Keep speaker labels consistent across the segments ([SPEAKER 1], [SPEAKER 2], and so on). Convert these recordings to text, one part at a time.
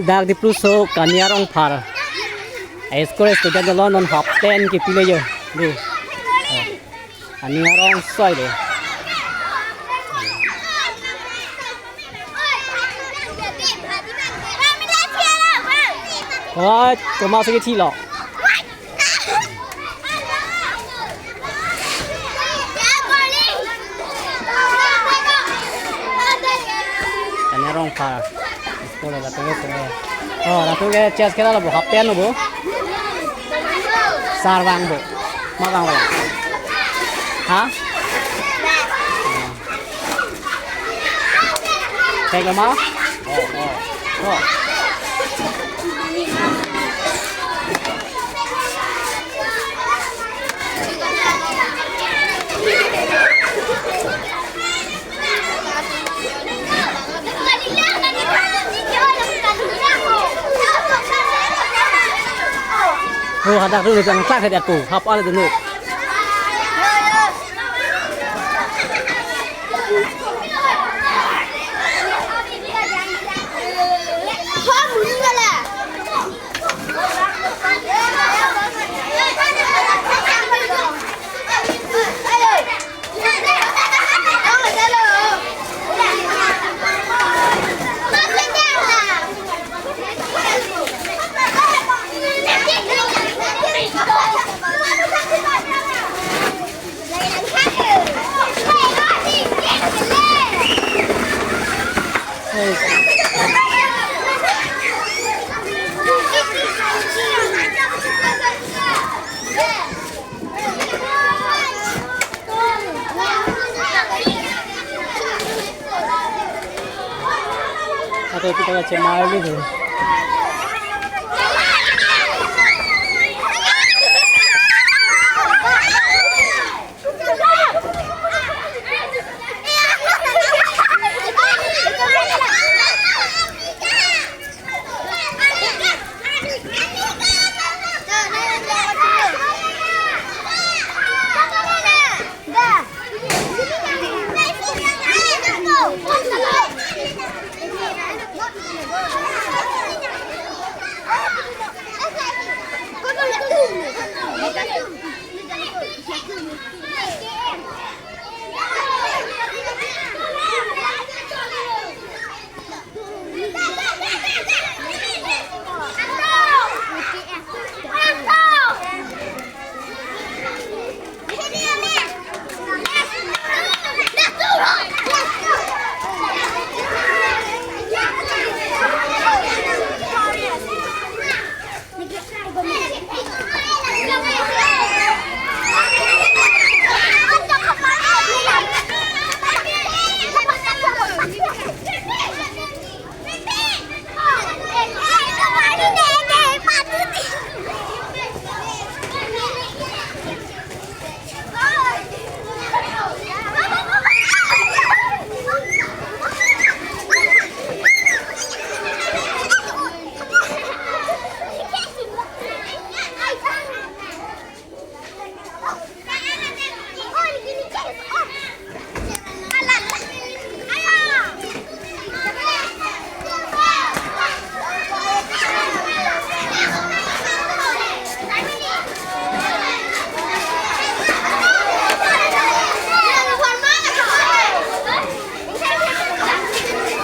[SPEAKER 1] Dak di pluso kanyarong par. Eskores tu jadi London hop ten ke pilih je. Di. Kanyarong soy deh. Wah, kau masuk ke cilo. Kanyarong par. Sekolah dah tunggu semua. Oh, dah tunggu chess kita lah bu. Hop ten lah bu. Sarwang bu. Magang wala. Hah? Tengok mah? Oh. Oh, ada dulu yang tak ada tu. Hap ada dulu. Atau kita cemar gitu.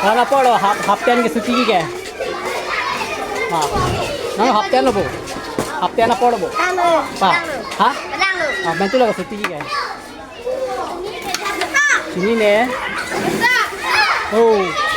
[SPEAKER 1] Kalau polo haften ke suci ke? Nah, haften lo bu, haften apa polo bu? Pak, hah? Bentuk lo suci ke? Sini nih. Oh.